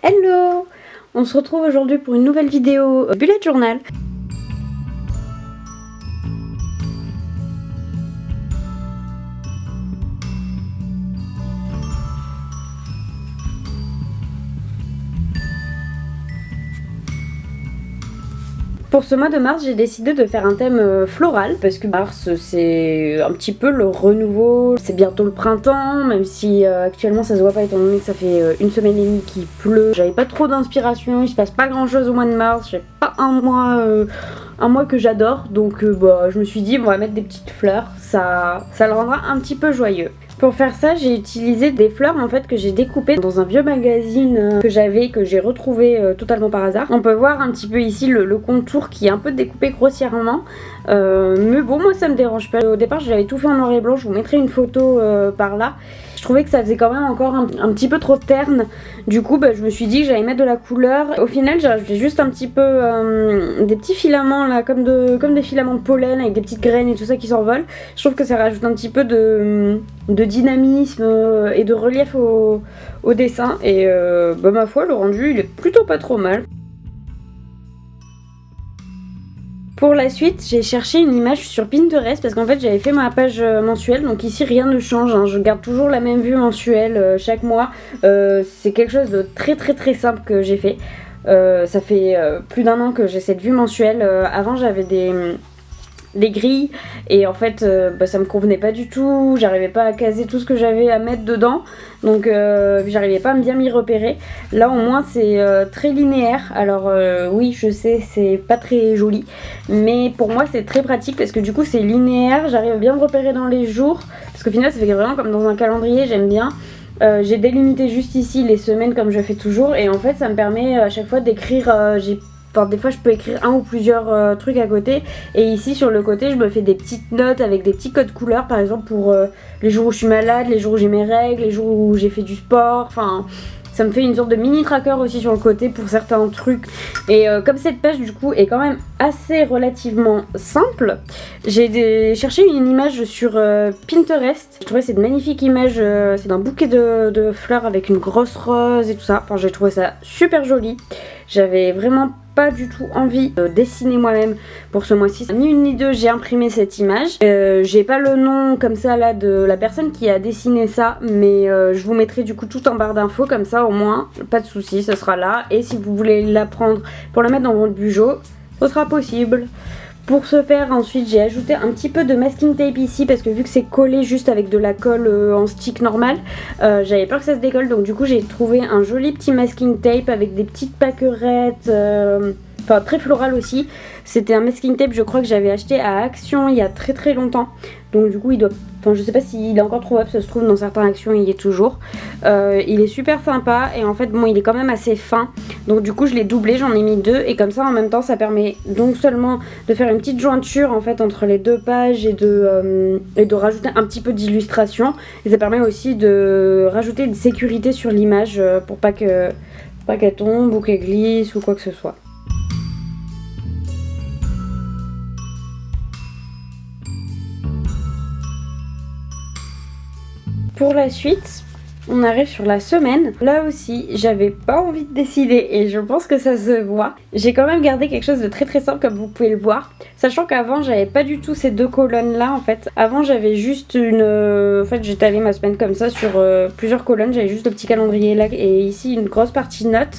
Hello! On se retrouve aujourd'hui pour une nouvelle vidéo bullet journal. Pour ce mois de mars, j'ai décidé de faire un thème floral parce que mars c'est un petit peu le renouveau, c'est bientôt le printemps, même si actuellement ça se voit pas étant donné que ça fait une semaine et demie qu'il pleut. J'avais pas trop d'inspiration, il se passe pas grand chose au mois de mars, j'ai pas un mois que j'adore, donc je me suis dit on va mettre des petites fleurs, ça le rendra un petit peu joyeux. Pour faire ça, j'ai utilisé des fleurs en fait que j'ai découpées dans un vieux magazine que j'ai retrouvé totalement par hasard. On peut voir un petit peu ici le contour qui est un peu découpé grossièrement, mais bon, moi ça me dérange pas. Au départ, j'avais tout fait en noir et blanc, je vous mettrai une photo par là. Je trouvais que ça faisait quand même encore un petit peu trop terne. Du coup, je me suis dit que j'allais mettre de la couleur. Au final, j'ai rajouté juste un petit peu des petits filaments là, comme des filaments de pollen avec des petites graines et tout ça qui s'envolent. Je trouve que ça rajoute un petit peu de dynamisme et de relief au dessin. Et ma foi, le rendu, il est plutôt pas trop mal. Pour la suite, j'ai cherché une image sur Pinterest parce qu'en fait j'avais fait ma page mensuelle, donc ici rien ne change, hein. Je garde toujours la même vue mensuelle chaque mois. C'est quelque chose de très simple que j'ai fait. Ça fait plus d'un an que j'ai cette vue mensuelle. Avant j'avais des grilles et en fait ça me convenait pas du tout, j'arrivais pas à caser tout ce que j'avais à mettre dedans, donc j'arrivais pas à bien m'y repérer. Là au moins c'est très linéaire, alors oui je sais c'est pas très joli, mais pour moi c'est très pratique parce que du coup c'est linéaire, j'arrive à bien me repérer dans les jours, parce qu'au final ça fait vraiment comme dans un calendrier, j'aime bien. J'ai délimité juste ici les semaines comme je fais toujours, et en fait ça me permet à chaque fois d'écrire, des fois je peux écrire un ou plusieurs trucs à côté, et ici sur le côté je me fais des petites notes avec des petits codes couleurs, par exemple pour les jours où je suis malade, les jours où j'ai mes règles, les jours où j'ai fait du sport, enfin ça me fait une sorte de mini tracker aussi sur le côté pour certains trucs. Et comme cette page du coup est quand même assez relativement simple, j'ai cherché une image sur Pinterest. Je trouvais cette magnifique image, c'est d'un bouquet de fleurs avec une grosse rose et tout ça. Enfin j'ai trouvé ça super joli. J'avais vraiment pas du tout envie de dessiner moi-même pour ce mois-ci. Ni une ni deux, j'ai imprimé cette image. J'ai pas le nom comme ça là de la personne qui a dessiné ça, mais je vous mettrai du coup tout en barre d'infos, comme ça au moins, pas de soucis, ce sera là. Et si vous voulez la prendre pour la mettre dans votre bureau, ce sera possible. Pour ce faire, ensuite j'ai ajouté un petit peu de masking tape ici parce que vu que c'est collé juste avec de la colle en stick normal, j'avais peur que ça se décolle, donc du coup j'ai trouvé un joli petit masking tape avec des petites paquerettes, enfin très floral aussi. C'était un masking tape, je crois que j'avais acheté à Action il y a très longtemps, donc du coup il doit, enfin je sais pas s'il est encore trouvable, ça se trouve dans certaines Actions il y est toujours. Il est super sympa et en fait bon il est quand même assez fin, donc du coup je l'ai doublé, j'en ai mis deux, et comme ça en même temps ça permet donc seulement de faire une petite jointure en fait entre les deux pages et de rajouter un petit peu d'illustration, et ça permet aussi de rajouter une sécurité sur l'image pour pas qu'elle tombe ou qu'elle glisse ou quoi que ce soit. Pour la suite, on arrive sur la semaine. Là aussi, j'avais pas envie de décider et je pense que ça se voit. J'ai quand même gardé quelque chose de très simple comme vous pouvez le voir. Sachant qu'avant, j'avais pas du tout ces deux colonnes là en fait. Avant, j'avais juste en fait, j'ai étalé ma semaine comme ça sur plusieurs colonnes. J'avais juste le petit calendrier là et ici une grosse partie notes.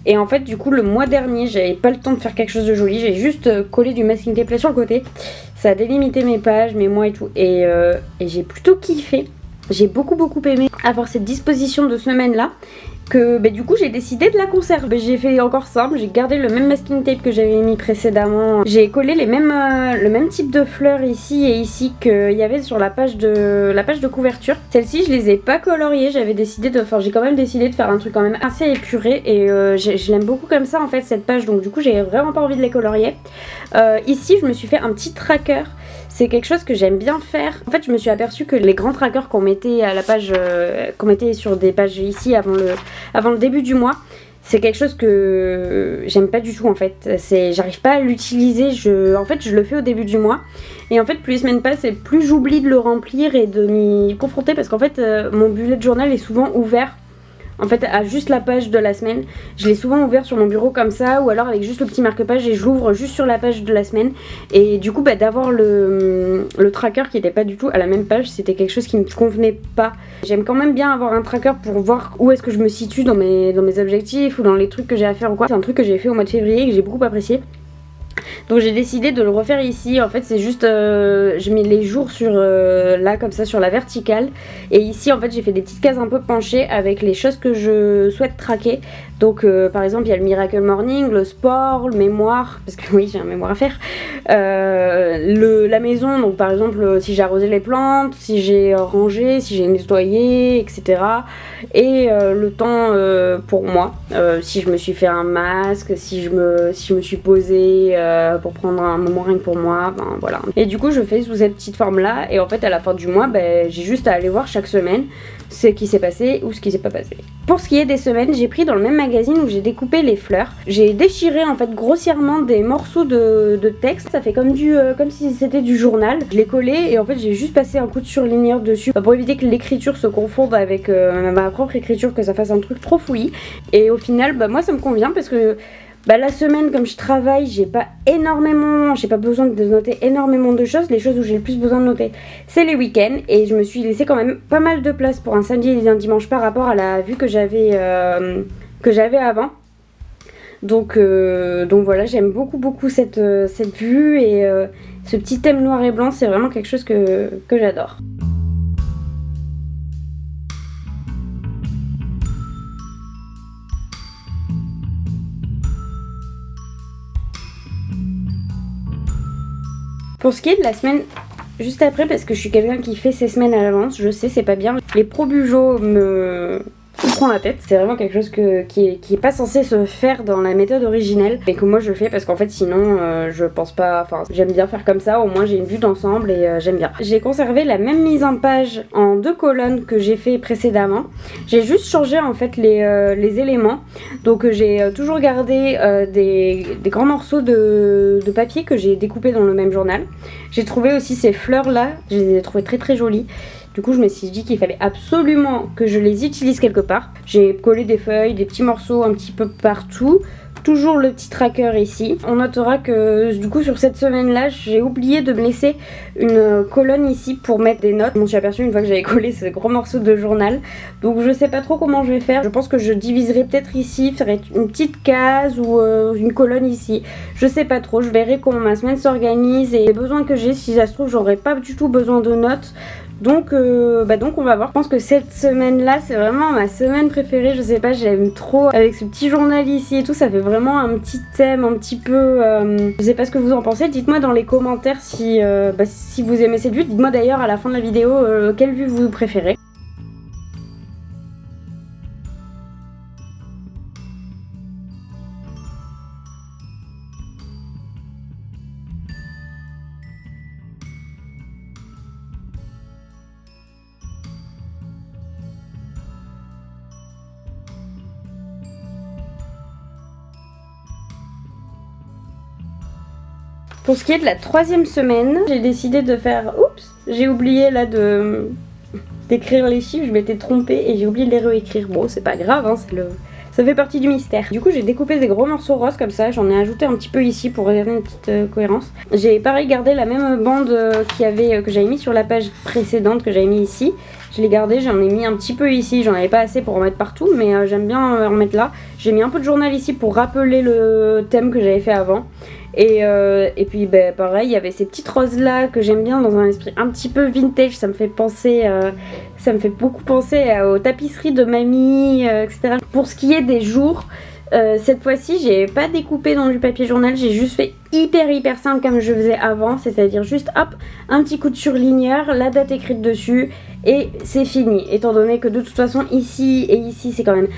Et en fait, du coup, le mois dernier, j'avais pas le temps de faire quelque chose de joli. J'ai juste collé du masking tape là sur le côté. Ça a délimité mes pages, mes mois et tout. Et j'ai plutôt kiffé. J'ai beaucoup aimé avoir cette disposition de semaine là, que du coup j'ai décidé de la conserver. J'ai fait encore simple, j'ai gardé le même masking tape que j'avais mis précédemment. J'ai collé le même type de fleurs ici et ici qu'il y avait sur la page de couverture. Celles-ci je les ai pas coloriées, j'ai quand même décidé de faire un truc quand même assez épuré, et je l'aime beaucoup comme ça en fait cette page, donc du coup j'ai vraiment pas envie de les colorier. Ici je me suis fait un petit tracker. C'est quelque chose que j'aime bien faire. En fait, je me suis aperçue que les grands trackers qu'on mettait à la page, qu'on mettait sur des pages ici avant le début du mois, c'est quelque chose que j'aime pas du tout en fait. J'arrive pas à l'utiliser. En fait, je le fais au début du mois, et en fait, plus les semaines passent, et plus j'oublie de le remplir et de m'y confronter, parce qu'en fait, mon bullet journal est souvent ouvert en fait à juste la page de la semaine. Je l'ai souvent ouvert sur mon bureau comme ça, ou alors avec juste le petit marque-page et je l'ouvre juste sur la page de la semaine. Et du coup d'avoir le tracker qui n'était pas du tout à la même page, c'était quelque chose qui me convenait pas. J'aime quand même bien avoir un tracker pour voir où est-ce que je me situe dans mes objectifs ou dans les trucs que j'ai à faire ou quoi. C'est un truc que j'ai fait au mois de février et que j'ai beaucoup apprécié. Donc j'ai décidé de le refaire ici. En fait c'est juste je mets les jours sur là comme ça sur la verticale, et ici en fait j'ai fait des petites cases un peu penchées avec les choses que je souhaite traquer. Donc par exemple il y a le Miracle Morning, le sport, le mémoire, parce que oui j'ai un mémoire à faire, la maison, donc par exemple si j'ai arrosé les plantes, si j'ai rangé, si j'ai nettoyé, etc. Et le temps pour moi, si je me suis fait un masque, si je me suis posée pour prendre un moment rien que pour moi, ben voilà. Et du coup je fais sous cette petite forme là, et en fait à la fin du mois j'ai juste à aller voir chaque semaine ce qui s'est passé ou ce qui s'est pas passé. Pour ce qui est des semaines, j'ai pris dans le même magazine où j'ai découpé les fleurs. J'ai déchiré en fait grossièrement des morceaux de texte. Ça fait comme si c'était du journal. Je l'ai collé et en fait j'ai juste passé un coup de surligneur dessus pour éviter que l'écriture se confonde avec ma propre écriture, que ça fasse un truc trop fouillis. Et au final, moi ça me convient parce que la semaine, comme je travaille, j'ai pas besoin de noter énormément de choses. Les choses où j'ai le plus besoin de noter, c'est les week-ends. Et je me suis laissé quand même pas mal de place pour un samedi et un dimanche par rapport à la vue que j'avais avant. Donc voilà, j'aime beaucoup cette vue, et ce petit thème noir et blanc, c'est vraiment quelque chose que j'adore. Pour ce qui est de la semaine juste après, parce que je suis quelqu'un qui fait ses semaines à l'avance, je sais c'est pas bien, les pro-bujo me prend la tête. C'est vraiment quelque chose qui est pas censé se faire dans la méthode originelle, et que moi je fais parce qu'en fait sinon je pense pas, enfin j'aime bien faire comme ça, au moins j'ai une vue d'ensemble et j'aime bien. J'ai conservé la même mise en page en 2 colonnes que j'ai fait précédemment. J'ai juste changé en fait les éléments. Donc j'ai toujours gardé des grands morceaux de papier que j'ai découpé dans le même journal. J'ai trouvé aussi ces fleurs là, je les ai trouvées très très jolies. Du coup je me suis dit qu'il fallait absolument que je les utilise quelque part. J'ai collé des feuilles, des petits morceaux un petit peu partout. Toujours le petit tracker ici. On notera que du coup sur cette semaine là j'ai oublié de me laisser une colonne ici pour mettre des notes. Je m'en suis aperçue une fois que j'avais collé ce gros morceau de journal. Donc je sais pas trop comment je vais faire. Je pense que je diviserai peut-être ici, ferai une petite case ou une colonne ici. Je sais pas trop, je verrai comment ma semaine s'organise et les besoins que j'ai. Si ça se trouve j'aurai pas du tout besoin de notes. Donc on va voir. Je pense que cette semaine là c'est vraiment ma semaine préférée. Je sais pas, j'aime trop avec ce petit journal ici et tout. Ça fait vraiment un petit thème un petit peu je sais pas ce que vous en pensez. Dites-moi dans les commentaires si vous aimez cette vue. Dites-moi d'ailleurs à la fin de la vidéo quelle vue vous préférez. Pour ce qui est de la 3e semaine, j'ai décidé de faire... Oups, j'ai oublié là d'écrire les chiffres, je m'étais trompée et j'ai oublié de les réécrire. Bon, c'est pas grave, hein, ça fait partie du mystère. Du coup, j'ai découpé des gros morceaux roses comme ça, j'en ai ajouté un petit peu ici pour garder une petite cohérence. J'ai pareil gardé la même bande que j'avais mis sur la page précédente, que j'avais mis ici. Je l'ai gardé, j'en ai mis un petit peu ici, j'en avais pas assez pour en mettre partout, mais j'aime bien en mettre là. J'ai mis un peu de journal ici pour rappeler le thème que j'avais fait avant. Et puis pareil, il y avait ces petites roses là que j'aime bien dans un esprit un petit peu vintage. Ça me fait beaucoup penser aux tapisseries de mamie, etc. Pour ce qui est des jours, cette fois-ci j'ai pas découpé dans du papier journal, j'ai juste fait hyper simple comme je faisais avant, c'est-à-dire juste hop, un petit coup de surligneur, la date écrite dessus et c'est fini. Étant donné que de toute façon ici et ici c'est quand même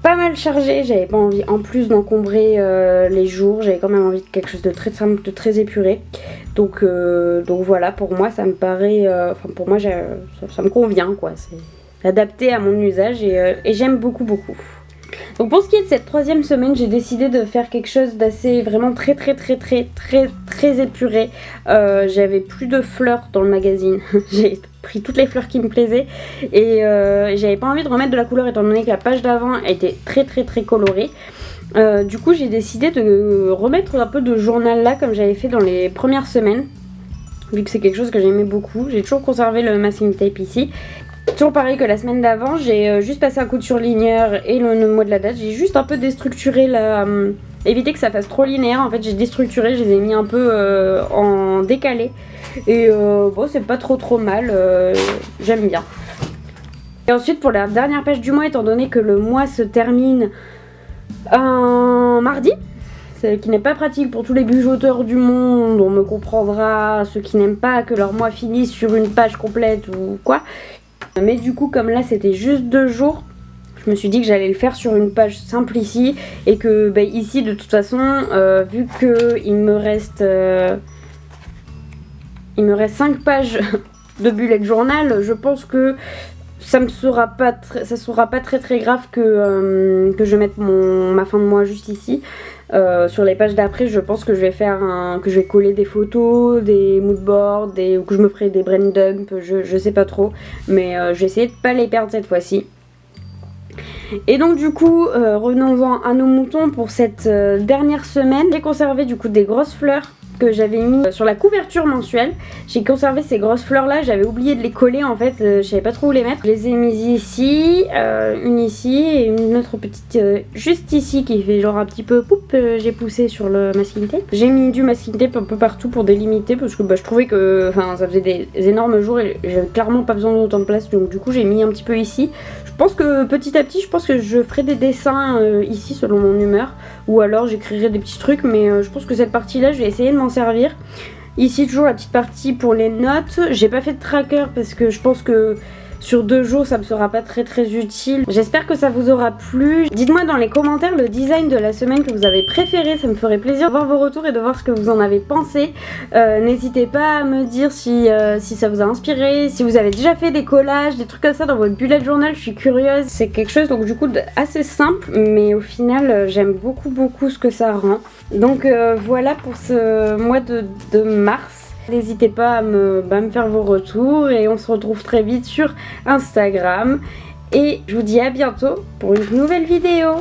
pas mal chargé, j'avais pas envie en plus d'encombrer les jours, j'avais quand même envie de quelque chose de très simple, de très épuré. Donc voilà, pour moi ça me paraît, pour moi ça me convient quoi, c'est adapté à mon usage et j'aime beaucoup. Donc pour ce qui est de cette 3e semaine, j'ai décidé de faire quelque chose d'assez vraiment très épuré. J'avais plus de fleurs dans le magazine. J'ai pris toutes les fleurs qui me plaisaient et j'avais pas envie de remettre de la couleur étant donné que la page d'avant était très colorée. Du coup j'ai décidé de remettre un peu de journal là comme j'avais fait dans les premières semaines, vu que c'est quelque chose que j'aimais beaucoup. J'ai toujours conservé le masking tape ici. Toujours pareil que la semaine d'avant, j'ai juste passé un coup de surligneur et le mois de la date. J'ai juste un peu déstructuré éviter que ça fasse trop linéaire. En fait j'ai déstructuré, je les ai mis un peu en décalé. Et bon c'est pas trop mal, j'aime bien. Et ensuite pour la dernière page du mois, étant donné que le mois se termine un mardi, ce qui n'est pas pratique pour tous les bujoteurs du monde, on me comprendra, ceux qui n'aiment pas que leur mois finisse sur une page complète ou quoi. Mais du coup comme là c'était juste 2 jours, je me suis dit que j'allais le faire sur une page simple ici. Et que ici de toute façon, vu que il me reste 5 pages de bullet journal, je pense que ça sera pas très grave que je mette ma fin de mois juste ici. Sur les pages d'après, je pense que je vais coller des photos, des moodboards, ou que je me ferai des brain dump, je sais pas trop, mais je vais essayer de pas les perdre cette fois-ci. Et donc du coup, revenons-en à nos moutons pour cette dernière semaine. J'ai conservé du coup des grosses fleurs que j'avais mis sur la couverture mensuelle. J'ai conservé ces grosses fleurs là, j'avais oublié de les coller en fait, je savais pas trop où les mettre. Je les ai mises ici, une ici et une autre petite juste ici qui fait genre un petit peu poup, j'ai poussé sur le masking tape. J'ai mis du masking tape un peu partout pour délimiter parce que je trouvais que ça faisait des énormes jours et j'avais clairement pas besoin d'autant de place, donc du coup j'ai mis un petit peu ici. Je pense que petit à petit, je pense que je ferai des dessins ici selon mon humeur, ou alors j'écrirai des petits trucs, mais je pense que cette partie là je vais essayer de m'en servir. Ici toujours la petite partie pour les notes. J'ai pas fait de tracker parce que je pense que sur 2 jours ça me sera pas très utile. J'espère que ça vous aura plu. Dites-moi dans les commentaires le design de la semaine que vous avez préféré, ça me ferait plaisir de voir vos retours et de voir ce que vous en avez pensé. N'hésitez pas à me dire si ça vous a inspiré, si vous avez déjà fait des collages, des trucs comme ça dans votre bullet journal, je suis curieuse. C'est quelque chose donc du coup assez simple, mais au final j'aime beaucoup ce que ça rend. Donc voilà pour ce mois de mars. N'hésitez pas à me faire vos retours et on se retrouve très vite sur Instagram. Et je vous dis à bientôt pour une nouvelle vidéo.